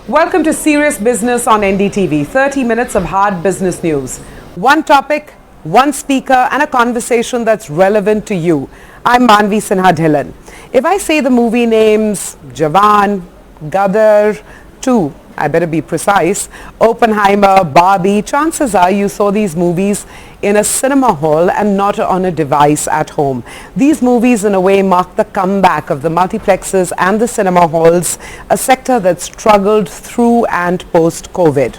Welcome to Serious Business on NDTV. 30 minutes of hard business news. One topic, one speaker, and a conversation that's relevant to you. I'm Manvi Sinha Dhillon. If I say the movie names Jawan, Gadar, 2, I better be precise, Oppenheimer, Barbie, chances are you saw these movies in a cinema hall and not on a device at home. These movies in a way mark the comeback of the multiplexes and the cinema halls, a sector that struggled through and post-COVID.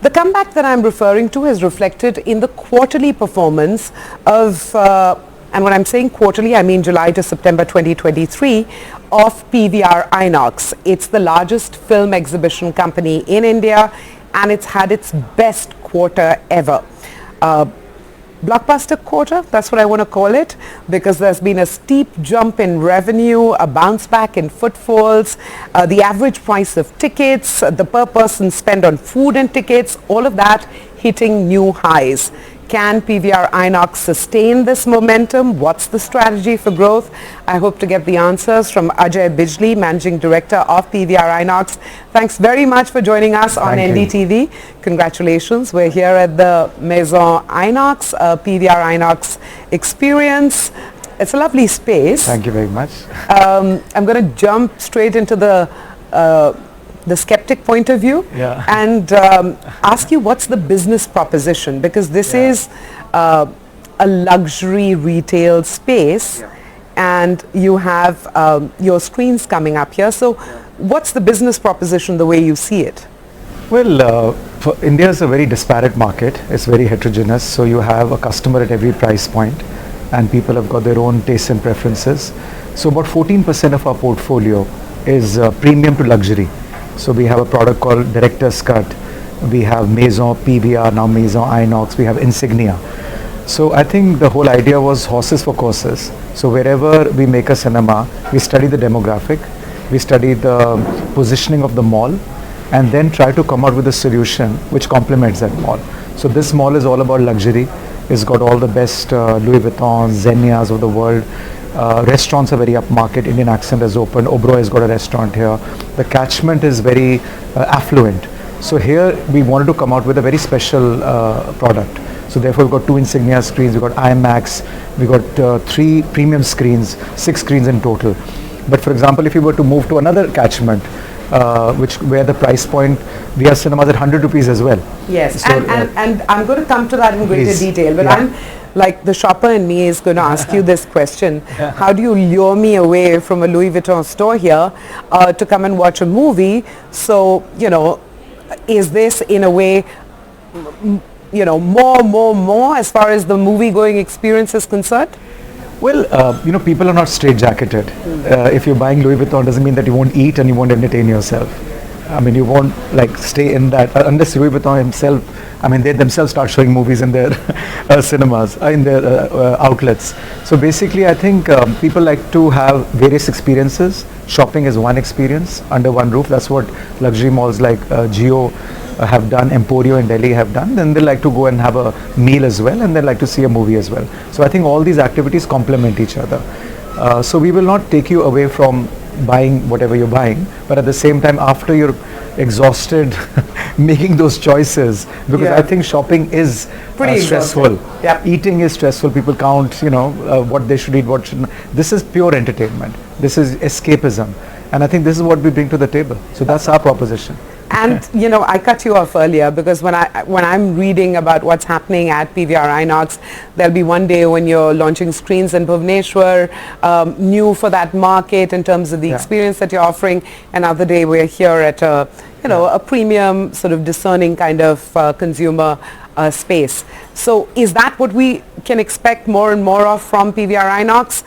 The comeback that I'm referring to is reflected in the quarterly performance of, and when I'm saying quarterly, I mean July to September 2023, of PVR Inox. It's the largest film exhibition company in India, and it's had its best quarter ever. Blockbuster quarter, that's what I want to call it, because there's been a steep jump in revenue, a bounce back in footfalls, the average price of tickets, the per person spend on food and tickets, all of that hitting new highs. Can PVR Inox sustain this momentum? What's the strategy for growth? I hope to get the answers from Ajay Bijli, Managing Director of PVR Inox. Thanks very much for joining us on NDTV. Congratulations. We're here at the Maison Inox, PVR Inox experience. It's a lovely space. Thank you very much. I'm going to jump straight into the skeptic point of view and ask you what's the business proposition, because this is a luxury retail space and you have your screens coming up here. So what's the business proposition the way you see it? Well, India is a very disparate market. It's very heterogeneous. So you have a customer at every price point and people have got their own tastes and preferences. So about 14% of our portfolio is premium to luxury. So we have a product called Director's Cut, we have Maison, PVR, now Maison Inox, we have Insignia. So I think the whole idea was horses for courses. So wherever we make a cinema, we study the demographic, we study the positioning of the mall, and then try to come out with a solution which complements that mall. So this mall is all about luxury. It's got all the best Louis Vuitton, Xenias of the world. Restaurants are very upmarket. Indian Accent has opened. Oberoi has got a restaurant here. The catchment is very affluent. So here we wanted to come out with a very special product. So therefore we've got 2 Insignia screens, we've got IMAX, we've got 3 premium screens, 6 screens in total. But for example, if you were to move to another catchment, where the price point, we have cinemas at 100 rupees as well. Yes, so, and I'm going to come to that in greater detail, but I'm like the shopper in me is going to ask you this question. How do you lure me away from a Louis Vuitton store here to come and watch a movie? So, you know, is this in a way, you know, more as far as the movie going experience is concerned? Well, you know, people are not straitjacketed. If you're buying Louis Vuitton, doesn't mean that you won't eat and you won't entertain yourself. I mean, you won't like stay in that unless Louis Vuitton himself. I mean, they themselves start showing movies in their cinemas, in their outlets. So basically, I think people like to have various experiences. Shopping is one experience under one roof. That's what luxury malls like Jio have done, Emporio in Delhi have done. Then they like to go and have a meal as well, and they like to see a movie as well. So I think all these activities complement each other. So we will not take you away from buying whatever you're buying, but at the same time, after you're exhausted making those choices, because I think shopping is stressful. Eating is stressful. People count, you know, what they should eat, what shouldn't. This is pure entertainment. This is escapism, and I think this is what we bring to the table. So that's our proposition. And you know, I cut you off earlier because when I'm reading about what's happening at PVR Inox, there'll be one day when you're launching screens in Bhubaneswar, new for that market in terms of the experience that you're offering. Another day we're here at a, you know, a premium sort of discerning kind of consumer space. So is that what we can expect more and more of from PVR Inox?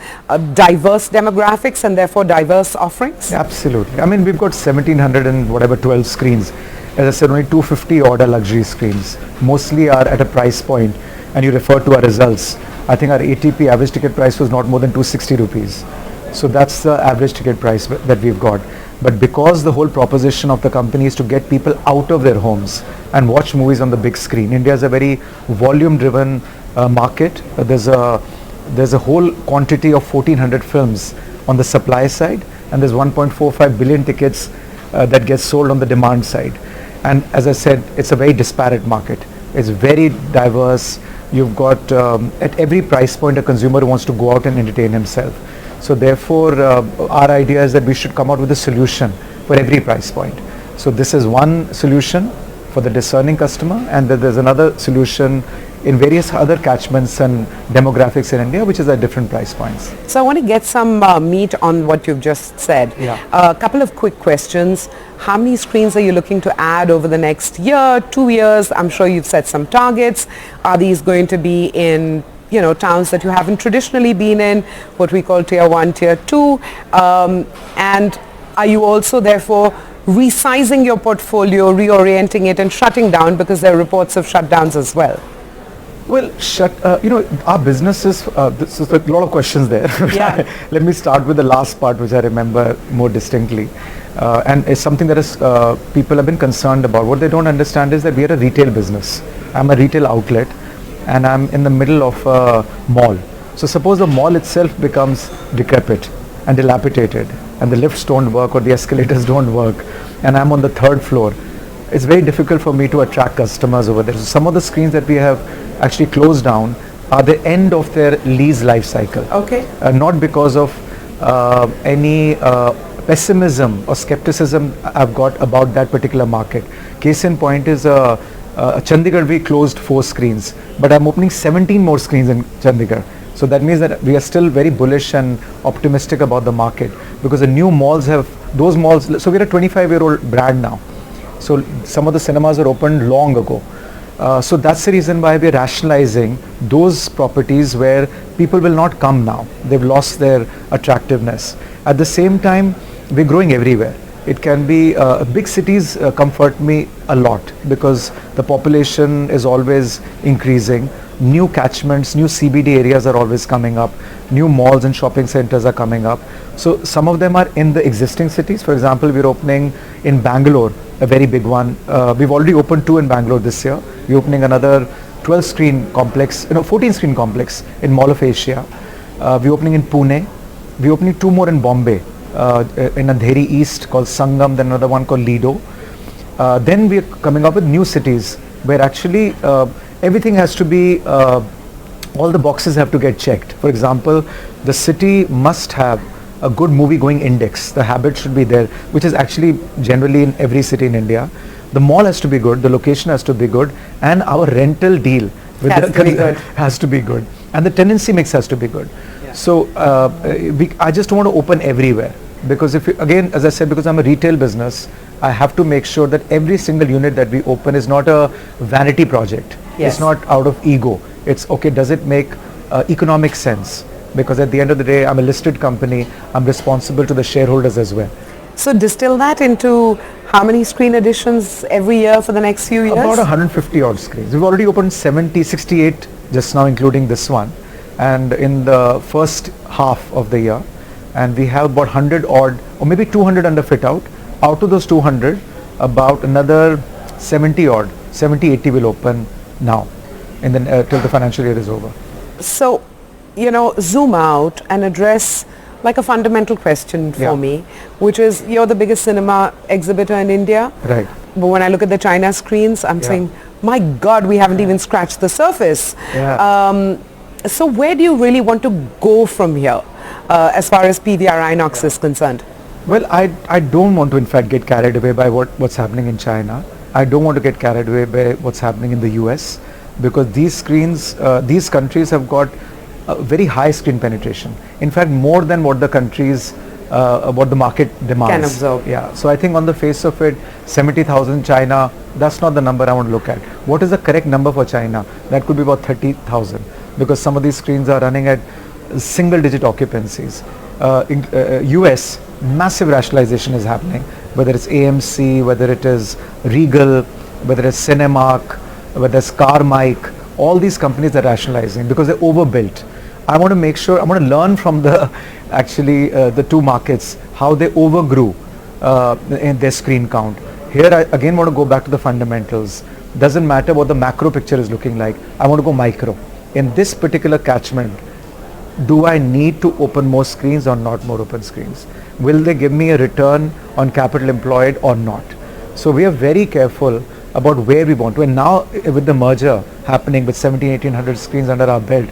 Diverse demographics and therefore diverse offerings? Absolutely. I mean, we've got 1700 and whatever 12 screens. As I said, only 250 odd are luxury screens. Mostly are at a price point, and you refer to our results. I think our ATP average ticket price was not more than 260 rupees. So that's the average ticket price that we've got. But because the whole proposition of the company is to get people out of their homes and watch movies on the big screen. India is a very volume driven market. There's a whole quantity of 1400 films on the supply side, and there's 1.45 billion tickets that gets sold on the demand side. And as I said, it's a very disparate market. It's very diverse. You've got at every price point a consumer wants to go out and entertain himself. So therefore, our idea is that we should come out with a solution for every price point. So this is one solution for the discerning customer, and then there's another solution in various other catchments and demographics in India, which is at different price points. So I want to get some meat on what you've just said. Yeah. A couple of quick questions. How many screens are you looking to add over the next year, 2 years? I'm sure you've set some targets. Are these going to be in towns that you haven't traditionally been in, what we call tier 1, tier 2? And are you also therefore resizing your portfolio, reorienting it and shutting down, because there are reports of shutdowns as well? Well, our business is, this is a lot of questions there. Yeah. Let me start with the last part, which I remember more distinctly. And it's something that is, people have been concerned about. What they don't understand is that we are a retail business. I'm a retail outlet, and I'm in the middle of a mall. So suppose the mall itself becomes decrepit and dilapidated, and the lifts don't work or the escalators don't work, and I'm on the 3rd floor. It's very difficult for me to attract customers over there. So some of the screens that we have actually closed down are the end of their lease life cycle. Okay. Not because of any pessimism or skepticism I've got about that particular market. Case in point is Chandigarh, we closed 4 screens, but I'm opening 17 more screens in Chandigarh. So that means that we are still very bullish and optimistic about the market, because the new malls have, those malls, so we're a 25-year-old brand now. So some of the cinemas were opened long ago. So that's the reason why we're rationalizing those properties where people will not come now. They've lost their attractiveness. At the same time, we're growing everywhere. It can be, big cities comfort me a lot, because the population is always increasing. New catchments, new CBD areas are always coming up. New malls and shopping centers are coming up. So some of them are in the existing cities. For example, we're opening in Bangalore, a very big one. We've already opened 2 in Bangalore this year. We're opening another 12-screen complex, 14-screen complex in Mall of Asia. We're opening in Pune. We're opening 2 more in Bombay, in Andheri East called Sangam, then another one called Lido. Then we're coming up with new cities where actually everything has to be, all the boxes have to get checked. For example, the city must have a good movie going index. The habit should be there, which is actually generally in every city in India. The mall has to be good, the location has to be good, and our rental deal with has to be good, and the tenancy mix has to be good. Yeah. So I just don't want to open everywhere, because if you, again, as I said, because I'm a retail business, I have to make sure that every single unit that we open is not a vanity project. Yes. It's not out of ego. It's okay, does it make economic sense? Because at the end of the day, I'm a listed company. I'm responsible to the shareholders as well. So distill that into how many screen additions every year for the next few years? About 150 odd screens. We've already opened 68 just now, including this one, and in the first half of the year. And we have about 100 odd, or maybe 200 under fit out. Out of those 200, about another 70 odd, 80 will open now, and then till the financial year is over. So, zoom out and address like a fundamental question for me, which is, you're the biggest cinema exhibitor in India. Right. But when I look at the China screens, I'm saying, my God, we haven't even scratched the surface. Yeah. So where do you really want to go from here as far as PVR Inox is concerned? Well, I don't want to in fact get carried away by what's happening in China. I don't want to get carried away by what's happening in the US, because these screens, these countries have got very high screen penetration. In fact, more than what the countries, what the market demands. Can absorb. Yeah. So I think on the face of it, 70,000 China, that's not the number I want to look at. What is the correct number for China? That could be about 30,000, because some of these screens are running at single-digit occupancies. In US, massive rationalization is happening, whether it's AMC, whether it is Regal, whether it's Cinemark, whether it's Carmike. All these companies are rationalizing because they're overbuilt. I want to make sure, I want to learn from the the 2 markets, how they overgrew in their screen count. Here I again want to go back to the fundamentals. Doesn't matter what the macro picture is looking like, I want to go micro. In this particular catchment, do I need to open more screens or not more open screens? Will they give me a return on capital employed or not. So we are very careful about where we want to. And now with the merger happening with 1800 screens under our belt,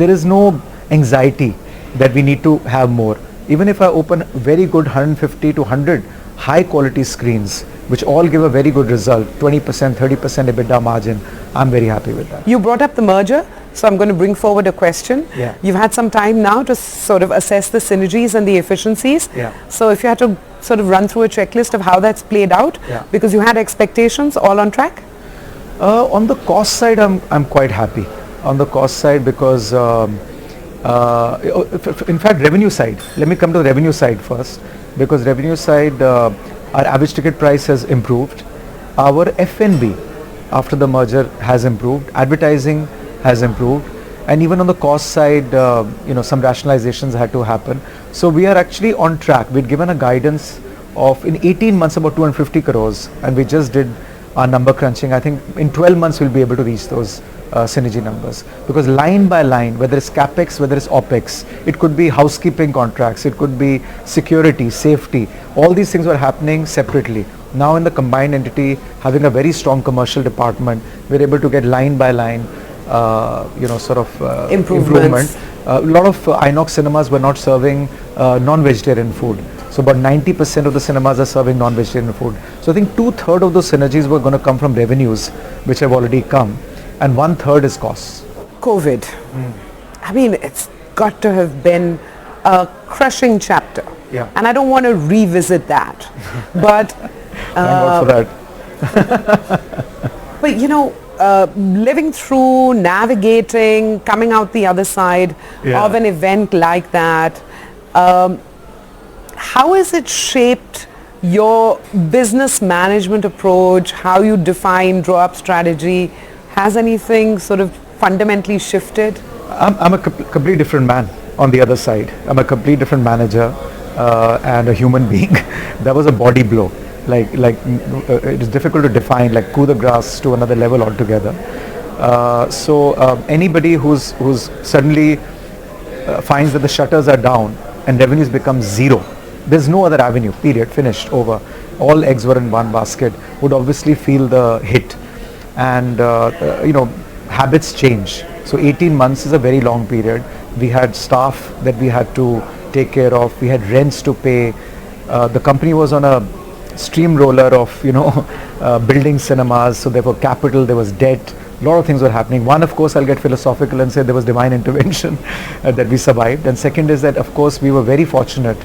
there is no anxiety that we need to have more. Even if I open very good 150 to 100 high quality screens, which all give a very good result, 20%, 30% EBITDA margin, I'm very happy with that. You brought up the merger, so I'm going to bring forward a question. Yeah. You've had some time now to sort of assess the synergies and the efficiencies. Yeah. So if you had to sort of run through a checklist of how that's played out, Yeah. because you had expectations all on track? On the cost side, I'm quite happy. On the cost side, because in fact, revenue side. Let me come to the revenue side first, because revenue side, our average ticket price has improved. Our F&B after the merger has improved. Advertising has improved, and even on the cost side, some rationalizations had to happen. So we are actually on track. We'd given a guidance of in 18 months about 250 crores, and we just did our number crunching. I think in 12 months we'll be able to reach those synergy numbers, because line by line, whether it's capex, whether it's opex, it could be housekeeping contracts, it could be security, safety, all these things were happening separately. Now in the combined entity, having a very strong commercial department, we're able to get line by line improvement. A lot of Inox cinemas were not serving non-vegetarian food. So about 90% of the cinemas are serving non-vegetarian food. So I think 2/3 of those synergies were going to come from revenues, which have already come, and 1/3 is costs. COVID. I mean, it's got to have been a crushing chapter. Yeah. And I don't want to revisit that. But Thank God for that. But living through, navigating, coming out the other side Yeah. of an event like that, how has it shaped your business management approach, how you define, draw up strategy? Has anything sort of fundamentally shifted? I'm a completely different man on the other side. I'm a completely different manager and a human being. That was a body blow. It is difficult to define, like coup de grace to another level altogether. Anybody who's suddenly finds that the shutters are down and revenues become zero, there's no other avenue, period, finished, over. All eggs were in one basket, would obviously feel the hit. And habits change. So 18 months is a very long period. We had staff that we had to take care of. We had rents to pay. The company was on a steamroller of building cinemas, so there was capital, there was debt, a lot of things were happening. One, of course, I'll get philosophical and say there was divine intervention that we survived. And second is that, of course, we were very fortunate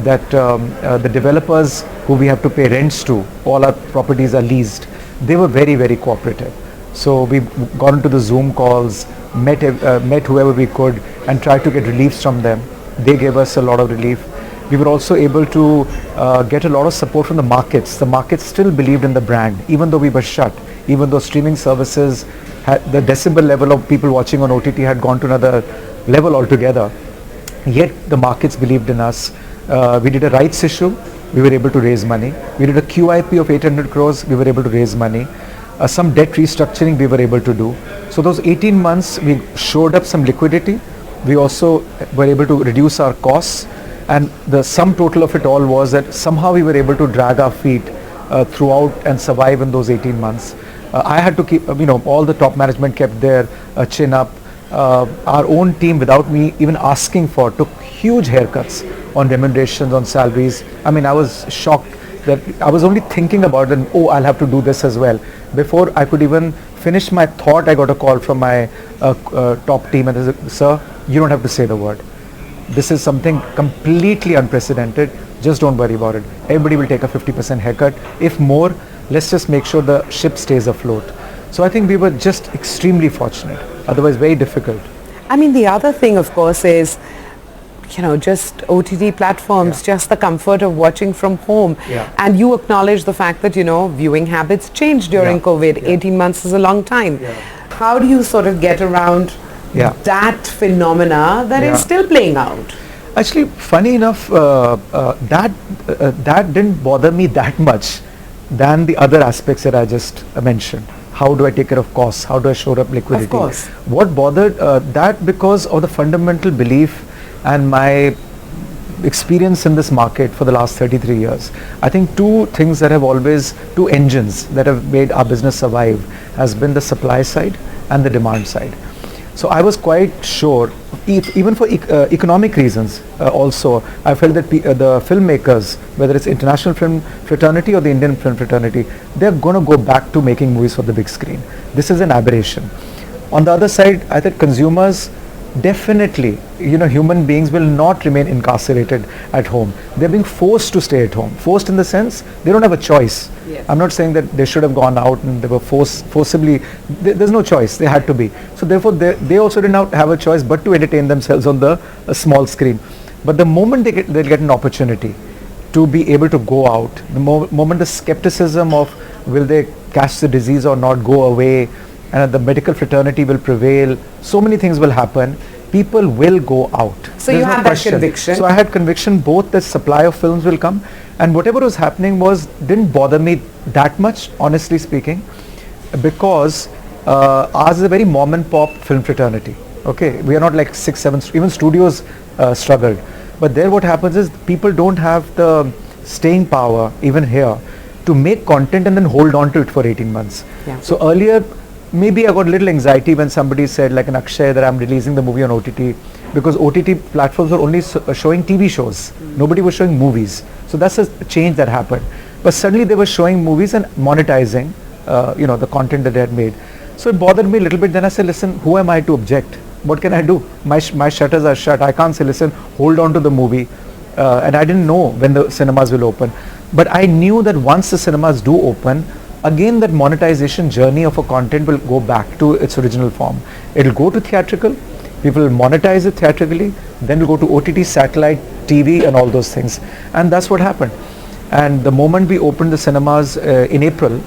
that the developers who we have to pay rents to, all our properties are leased, they were very, very cooperative. So we got into the Zoom calls, met whoever we could and tried to get reliefs from them. They gave us a lot of relief. We were also able to get a lot of support from the markets. The markets still believed in the brand, even though we were shut, even though streaming services had the decibel level of people watching on OTT had gone to another level altogether. Yet the markets believed in us. We did a rights issue. We were able to raise money. We did a QIP of 800 crores. We were able to raise money. Some debt restructuring we were able to do. So those 18 months we showed up some liquidity. We also were able to reduce our costs. And the sum total of it all was that somehow we were able to drag our feet throughout and survive in those 18 months. I had to keep, all the top management kept their chin up. Our own team, without me even asking for, took huge haircuts on remunerations, on salaries. I mean, I was shocked that I was only thinking about it, I'll have to do this as well. Before I could even finish my thought, I got a call from my top team and they said, sir, you don't have to say the word. This is something completely unprecedented. Just don't worry about it. Everybody will take a 50% haircut. If more, let's just make sure the ship stays afloat. So I think we were just extremely fortunate. Otherwise, very difficult. I mean, the other thing, of course, is, just OTT platforms, just the comfort of watching from home. Yeah. And you acknowledge the fact that, viewing habits changed during COVID. 18 months is a long time. Yeah. How do you sort of get around that phenomena that is still playing out? Actually, funny enough, that didn't bother me that much than the other aspects that I just mentioned. How do I take care of costs? How do I shore up liquidity? Of course. What bothered that, because of the fundamental belief and my experience in this market for the last 33 years, I think two engines that have made our business survive has been the supply side and the demand side. So I was quite sure, even for economic reasons also, I felt that the filmmakers, whether it's international film fraternity or the Indian film fraternity, they're going to go back to making movies for the big screen. This is an aberration. On the other side, I think consumers definitely, human beings will not remain incarcerated at home. They're being forced to stay at home. Forced in the sense they don't have a choice. Yes. I'm not saying that they should have gone out and they were forcibly. There's no choice. They had to be. So therefore, they also did not have a choice but to entertain themselves on the small screen. But the moment they'll get an opportunity to be able to go out, the moment the skepticism of will they catch the disease or not go away, and the medical fraternity will prevail, so many things will happen, people will go out. So There's you no had question. that conviction. So I had conviction both that supply of films will come, and whatever was happening didn't bother me that much, honestly speaking, because ours is a very mom and pop film fraternity. Okay, we are not like 6, 7, even studios struggled. But there what happens is people don't have the staying power even here to make content and then hold on to it for 18 months. Yeah. So earlier, maybe I got a little anxiety when somebody said, like an Akshay, that I'm releasing the movie on OTT, because OTT platforms were only showing TV shows. Nobody was showing movies. So that's a change that happened. But suddenly they were showing movies and monetizing, the content that they had made. So it bothered me a little bit. Then I said, listen, who am I to object? What can I do? My shutters are shut. I can't say, listen, hold on to the movie. And I didn't know when the cinemas will open. But I knew that once the cinemas do open, again that monetization journey of a content will go back to its original form. It will go to theatrical, people will monetize it theatrically, then it will go to OTT, satellite, TV and all those things. And that's what happened. And the moment we opened the cinemas in April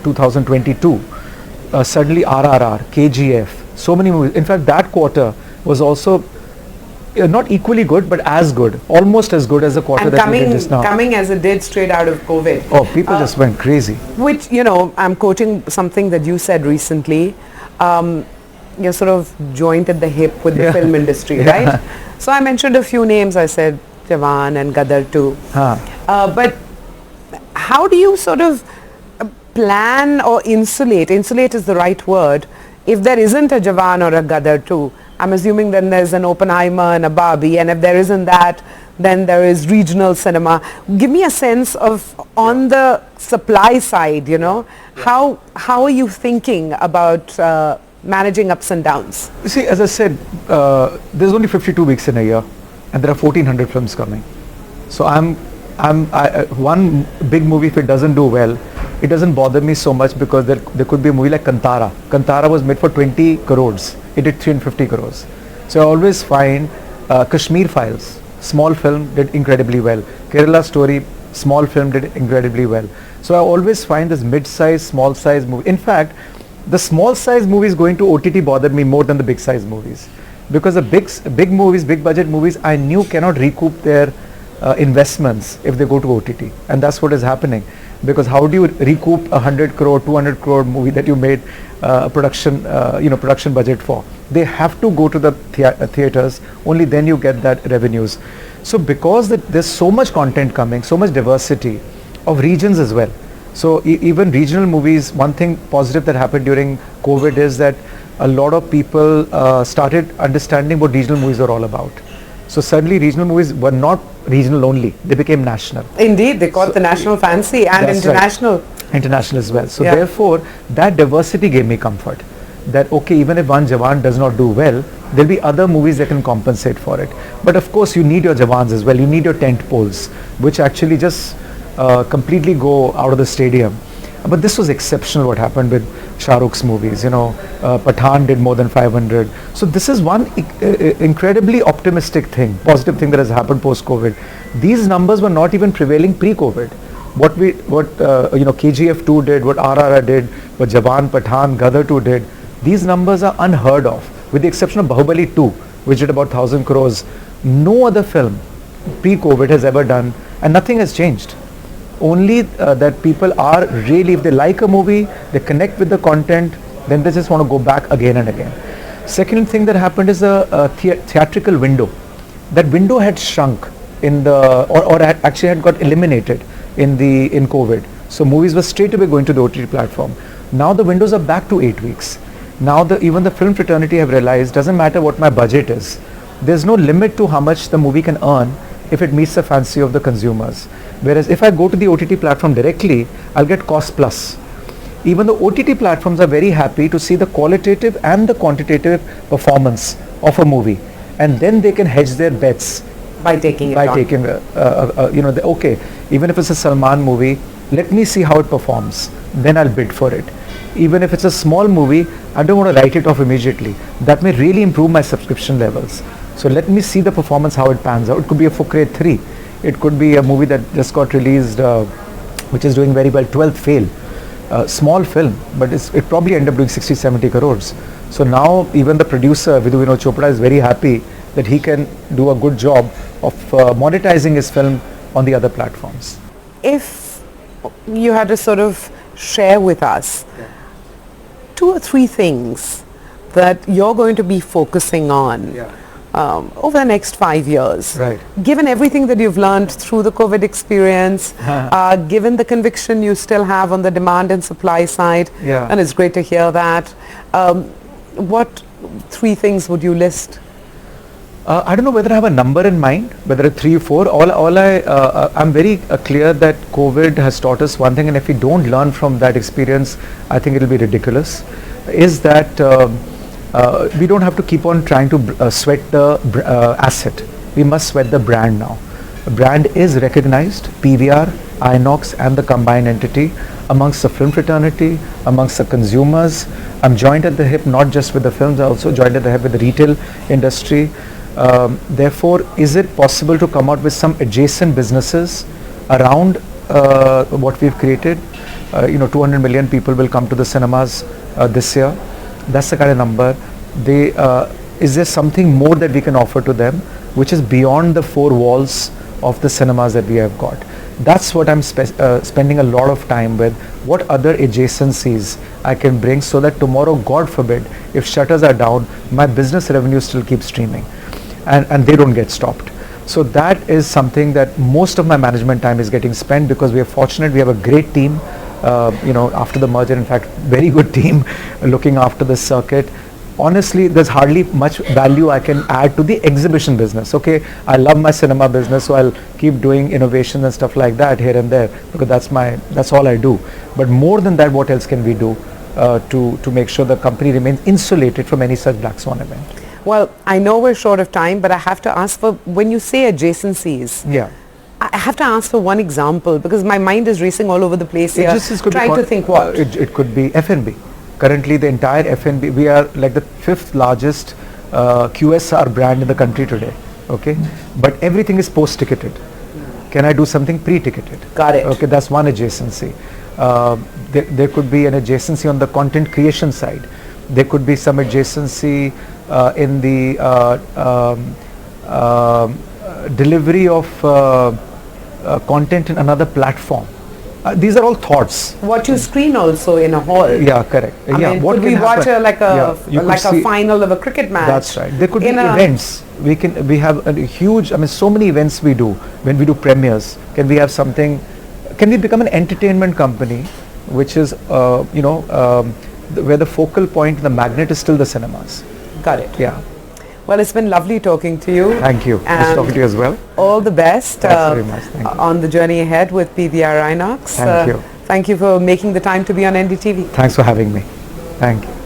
2022, suddenly RRR, KGF, so many movies. In fact, that quarter was also not equally good, but as good, almost as good as the quarter and that we did just now. coming as it did straight out of COVID. Oh, people just went crazy. Which, I'm quoting something that you said recently. You're sort of joint at the hip with the film industry, right? So I mentioned a few names. I said Jawan and Gadar too. But how do you sort of plan or insulate is the right word, if there isn't a Jawan or a Gadar too? I'm assuming then there's an Oppenheimer and a Barbie, and if there isn't that, then there is regional cinema. Give me a sense of, on the supply side, how are you thinking about managing ups and downs? You see, as I said, there's only 52 weeks in a year, and there are 1,400 films coming. So one big movie, if it doesn't do well, it doesn't bother me so much, because there could be a movie like Kantara. Kantara was made for 20 crores. It did 350 crores. So I always find Kashmir Files, small film, did incredibly well. Kerala Story, small film, did incredibly well. So I always find this mid-size, small-size movie. In fact, the small-size movies going to OTT bothered me more than the big-size movies, because the big movies, big-budget movies, I knew cannot recoup their investments if they go to OTT, and that's what is happening. Because how do you recoup a 100 crore, 200 crore movie that you made a production budget for? They have to go to the theaters. Only then you get that revenues. So because there's so much content coming, so much diversity of regions as well. So even regional movies, one thing positive that happened during COVID is that a lot of people started understanding what regional movies are all about. So suddenly regional movies were not regional only, they became national. Indeed, they caught the national fancy, and international. Right. International as well. So therefore, that diversity gave me comfort. That okay, even if one Jawan does not do well, there'll be other movies that can compensate for it. But of course, you need your Jawans as well. You need your tent poles, which actually just completely go out of the stadium. But this was exceptional what happened with Shah Rukh's movies. Pathan did more than 500. So this is one incredibly optimistic thing, positive thing that has happened post-COVID. These numbers were not even prevailing pre-COVID. What KGF 2 did, what RRR did, what Jawan, Pathan, Gadar 2 did, these numbers are unheard of, with the exception of Bahubali 2, which did about 1,000 crores. No other film pre-COVID has ever done, and nothing has changed. Only that people are really, if they like a movie, they connect with the content, then they just want to go back again and again. Second thing that happened is a theatrical window. That window had shrunk in the, or actually had got eliminated in COVID. So movies were straight away going to the OTT platform. Now the windows are back to 8 weeks. Now even the film fraternity have realized, doesn't matter what my budget is, there's no limit to how much the movie can earn if it meets the fancy of the consumers. Whereas if I go to the OTT platform directly, I'll get cost plus. Even the OTT platforms are very happy to see the qualitative and the quantitative performance of a movie, and then they can hedge their bets by taking okay, even if it's a Salman movie, let me see how it performs, then I'll bid for it. Even if it's a small movie, I don't want to write it off immediately. That may really improve my subscription levels. So let me see the performance, how it pans out. It could be a Fukrate 3. It could be a movie that just got released, which is doing very well, 12th Fail. Small film, but it probably ended up doing 60-70 crores. So now even the producer, Vidhu Vinod Chopra, is very happy that he can do a good job of monetizing his film on the other platforms. If you had to sort of share with us 2 or 3 things that you're going to be focusing on over the next 5 years, right, given everything that you've learned through the COVID experience, given the conviction you still have on the demand and supply side, and it's great to hear that, what 3 things would you list? I don't know whether I have a number in mind, whether it's 3 or 4. I'm very clear that COVID has taught us one thing, and if we don't learn from that experience, I think it'll be ridiculous, is that we don't have to keep on trying to sweat the asset. We must sweat the brand now. The brand is recognized, PVR, Inox and the combined entity, amongst the film fraternity, amongst the consumers. I'm joined at the hip not just with the films, I also joined at the hip with the retail industry. Therefore, is it possible to come out with some adjacent businesses around what we've created? 200 million people will come to the cinemas this year. That's the kind of number. Is there something more that we can offer to them, which is beyond the 4 walls of the cinemas that we have got? That's what I'm spending a lot of time with. What other adjacencies I can bring so that tomorrow, God forbid, if shutters are down, my business revenue still keeps streaming. And they don't get stopped. So that is something that most of my management time is getting spent, because we are fortunate, we have a great team, after the merger, in fact, very good team looking after the circuit. Honestly, there's hardly much value I can add to the exhibition business. Okay, I love my cinema business, so I'll keep doing innovations and stuff like that here and there, because that's all I do. But more than that, what else can we do to make sure the company remains insulated from any such black swan event? Well, I know we're short of time, but I have to ask for, when you say adjacencies, I have to ask for one example, because my mind is racing all over the place here, trying to think what. It could be F&B. Currently, the entire F&B, we are like the 5th largest QSR brand in the country today, okay? But everything is post-ticketed. Can I do something pre-ticketed? Got it. Okay, that's one adjacency. There could be an adjacency on the content creation side. There could be some adjacency in the delivery of content in another platform. These are all thoughts. What you screen also in a hall. Yeah, correct. I mean, what could we watch a final of a cricket match? That's right. There could be events. We have a huge, so many events we do. When we do premieres, can we have something, can we become an entertainment company, which is, where the focal point, the magnet is still the cinemas. Got it. Yeah. Well, it's been lovely talking to you. Thank you. Nice talking to you as well. All the best very much. Thank you. On the journey ahead with PVR Inox. Thank you. Thank you for making the time to be on NDTV. Thanks for having me. Thank you.